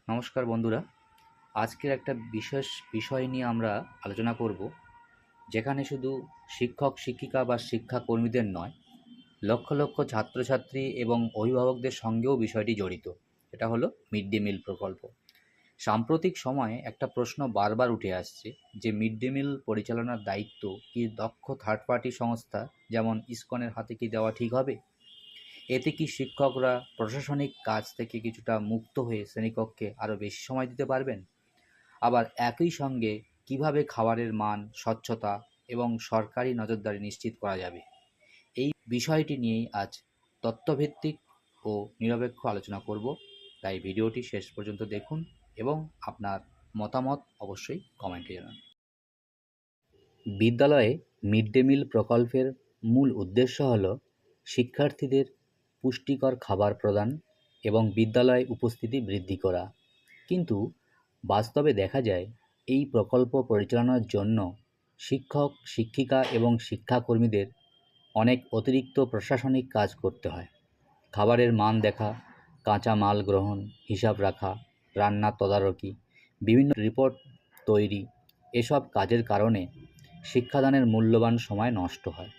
নমস্কার বন্ধুরা। আজকের একটা বিশেষ বিষয় নিয়ে আমরা আলোচনা করব, যেখানে শুধু শিক্ষক শিক্ষিকা বা শিক্ষাকর্মীদের নয়, লক্ষ লক্ষ ছাত্রছাত্রী এবং অভিভাবকদের সঙ্গেও বিষয়টি জড়িত। এটা হলো মিড ডে মিল প্রকল্প। সাম্প্রতিক সময়ে একটা প্রশ্ন বারবার উঠে আসছে যে মিড ডে মিল পরিচালনার দায়িত্ব কি দক্ষ থার্ড পার্টি সংস্থা যেমন ইসকনের হাতে কি দেওয়া ঠিক হবে? এতে কি শিক্ষকরা প্রশাসনিক কাজ থেকে কিছুটা মুক্ত হয়ে শ্রেণীকক্ষে আরও বেশি সময় দিতে পারবেন? আবার একই সঙ্গে কিভাবে খাবারের মান, স্বচ্ছতা এবং সরকারি নজরদারি নিশ্চিত করা যাবে? এই বিষয়টি নিয়েই আজ তথ্যভিত্তিক ও নিরপেক্ষ আলোচনা করব। তাই ভিডিওটি শেষ পর্যন্ত দেখুন এবং আপনার মতামত অবশ্যই কমেন্টে জানান। বিদ্যালয়ে মিড ডে মিল প্রকল্পের মূল উদ্দেশ্য হল শিক্ষার্থীদের পুষ্টিকর খাবার প্রদান এবং বিদ্যালয়ে উপস্থিতি বৃদ্ধি করা। কিন্তু বাস্তবে দেখা যায় এই প্রকল্প পরিচালনার জন্য শিক্ষক শিক্ষিকা এবং শিক্ষাকর্মীদের অনেক অতিরিক্ত প্রশাসনিক কাজ করতে হয়। খাবারের মান দেখা, কাঁচা মাল গ্রহণ, হিসাব রাখা, রান্নার তদারকি, বিভিন্ন রিপোর্ট তৈরি, এসব কাজের কারণে শিক্ষাদানের মূল্যবান সময় নষ্ট হয়।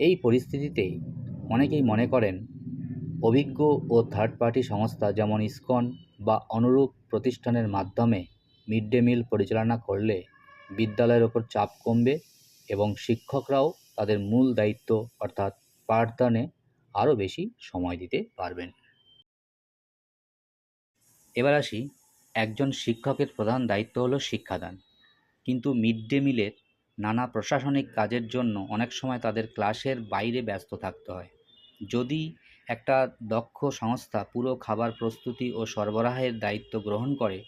এই পরিস্থিতিতে অনেকেই মনে করেন অভিজ্ঞ ও থার্ড পার্টি সংস্থা যেমন ইসকন বা অনুরূপ প্রতিষ্ঠানের মাধ্যমে মিড ডে মিল পরিচালনা করলে বিদ্যালয়ের ওপর চাপ কমবে এবং শিক্ষকরাও তাদের মূল দায়িত্ব অর্থাৎ পাঠদানে আরও বেশি সময় দিতে পারবেন। এবার আসি, একজন শিক্ষকের প্রধান দায়িত্ব হলো শিক্ষাদান, কিন্তু মিড ডে মিলের নানা প্রশাসনিক কাজের জন্য অনেক সময় তাদের ক্লাসের বাইরে ব্যস্ত থাকতে হয়। যদি একটা দক্ষ সংস্থা পুরো খাবার প্রস্তুতি ও সরবরাহের দায়িত্ব গ্রহণ করে,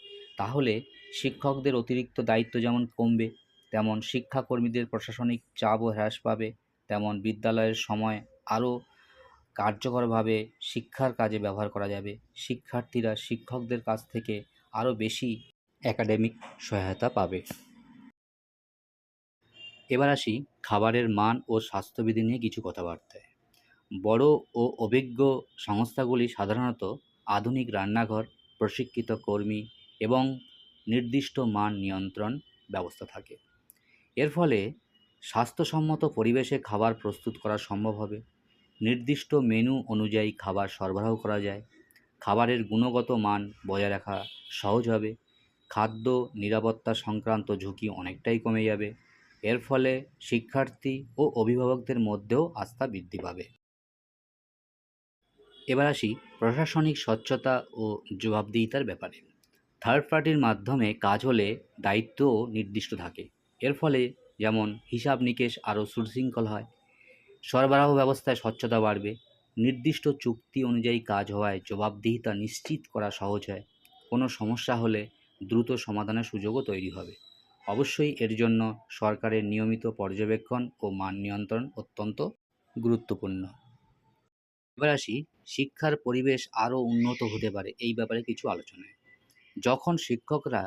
তাহলে শিক্ষকদের অতিরিক্ত দায়িত্ব যেমন কমবে, তেমন শিক্ষাকর্মীদের প্রশাসনিক চাপও হ্রাস পাবে, তেমন বিদ্যালয়ের সময় আরও কার্যকরভাবে শিক্ষার কাজে ব্যবহার করা যাবে। শিক্ষার্থীরা শিক্ষকদের কাছ থেকে আরও বেশি একাডেমিক সহায়তা পাবে। এবার আসি খাবারের মান ও স্বাস্থ্যবিধি নিয়ে কিছু কথাবার্তায়। বড় ও অভিজ্ঞ সংস্থাগুলি সাধারণত আধুনিক রান্নাঘর, প্রশিক্ষিত কর্মী এবং নির্দিষ্ট মান নিয়ন্ত্রণ ব্যবস্থা থাকে। এর ফলে স্বাস্থ্যসম্মত পরিবেশে খাবার প্রস্তুত করা সম্ভব হবে। নির্দিষ্ট মেনু অনুযায়ী খাবার সরবরাহ করা যায়। খাবারের গুণগত মান বজায় রাখা সহজ হবে। খাদ্য নিরাপত্তা সংক্রান্ত ঝুঁকি অনেকটাই কমে যাবে। এর ফলে শিক্ষার্থী ও অভিভাবকদের মধ্যেও আস্থা বৃদ্ধি পাবে। এবার আসি প্রশাসনিক স্বচ্ছতা ও জবাবদিহিতার ব্যাপারে। থার্ড পার্টির মাধ্যমে কাজ হলে দায়িত্বও নির্দিষ্ট থাকে। এর ফলে যেমন হিসাব নিকেশ আরও সুশৃঙ্খল হয়, সরবরাহ ব্যবস্থায় স্বচ্ছতা বাড়বে, নির্দিষ্ট চুক্তি অনুযায়ী কাজ হওয়ায় জবাবদিহিতা নিশ্চিত করা সহজ হয়, কোনো সমস্যা হলে দ্রুত সমাধানের সুযোগও তৈরি হবে। অবশ্যই এর জন্য সরকারের নিয়মিত পর্যবেক্ষণ ও মান নিয়ন্ত্রণ অত্যন্ত গুরুত্বপূর্ণ। এবার আসি শিক্ষার পরিবেশ আরও উন্নত হতে পারে এই ব্যাপারে কিছু আলোচনায়। যখন শিক্ষকরা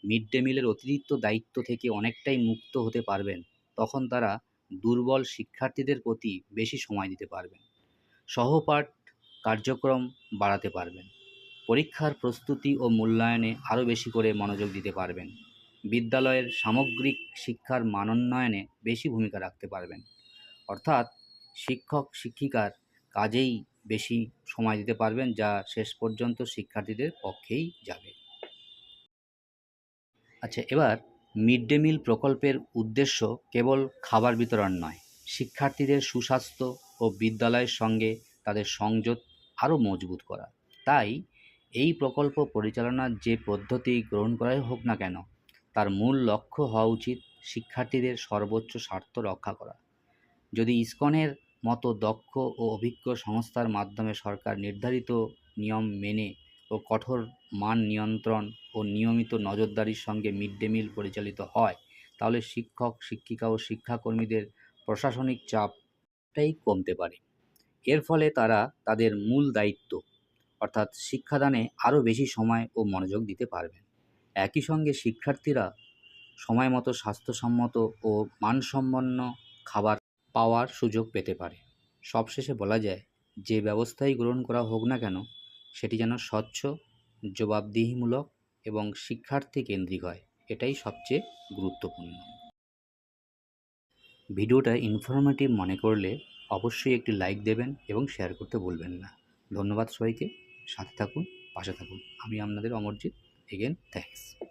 মিড ডে মিলের অতিরিক্ত দায়িত্ব থেকে অনেকটাই মুক্ত হতে পারবেন, তখন তারা দুর্বল শিক্ষার্থীদের প্রতি বেশি সময় দিতে পারবেন, সহপাঠ কার্যক্রম বাড়াতে পারবেন, পরীক্ষার প্রস্তুতি ও মূল্যায়নে আরও বেশি করে মনোযোগ দিতে পারবেন, বিদ্যালয়ের সামগ্রিক শিক্ষার মানোন্নয়নে বেশি ভূমিকা রাখতে পারবেন। অর্থাৎ শিক্ষক শিক্ষিকার কাজেই বেশি সময় দিতে পারবেন, যা শেষ পর্যন্ত শিক্ষার্থীদের পক্ষেই যাবে। আচ্ছা, এবার মিড ডে মিল প্রকল্পের উদ্দেশ্য কেবল খাবার বিতরণ নয়, শিক্ষার্থীদের সুস্বাস্থ্য ও বিদ্যালয়ের সঙ্গে তাদের সংযোগ আরও মজবুত করা। তাই এই প্রকল্প পরিচালনার যে পদ্ধতি গ্রহণ করাই হোক না কেন, তার মূল লক্ষ্য হওয়া উচিত শিক্ষার্থীদের সর্বোচ্চ স্বার্থ রক্ষা করা। যদি ইসকনের মতো দক্ষ ও অভিজ্ঞ সংস্থার মাধ্যমে সরকার নির্ধারিত নিয়ম মেনে ও কঠোর মান নিয়ন্ত্রণ ও নিয়মিত নজরদারির সঙ্গে মিড ডে মিল পরিচালিত হয়, তাহলে শিক্ষক শিক্ষিকা ও শিক্ষাকর্মীদের প্রশাসনিক চাপটাই কমতে পারে। এর ফলে তারা তাদের মূল দায়িত্ব অর্থাৎ শিক্ষাদানে আরও বেশি সময় ও মনোযোগ দিতে পারবেন। একই সঙ্গে শিক্ষার্থীরা সময় মতো স্বাস্থ্যসম্মত ও মানসম্পন্ন খাবার পাওয়ার সুযোগ পেতে পারে। সবশেষে বলা যায়, যে ব্যবস্থাই গ্রহণ করা হোক না কেন, সেটি যেন স্বচ্ছ, জবাবদিহিমূলক এবং শিক্ষার্থী কেন্দ্রিক হয়। এটাই সবচেয়ে গুরুত্বপূর্ণ। ভিডিওটা ইনফরমেটিভ মনে করলে অবশ্যই একটি লাইক দেবেন এবং শেয়ার করতে ভুলবেন না। ধন্যবাদ সবাইকে। সাথে থাকুন, পাশে থাকুন। আমি আপনাদের অমরজিৎ। Again thanks.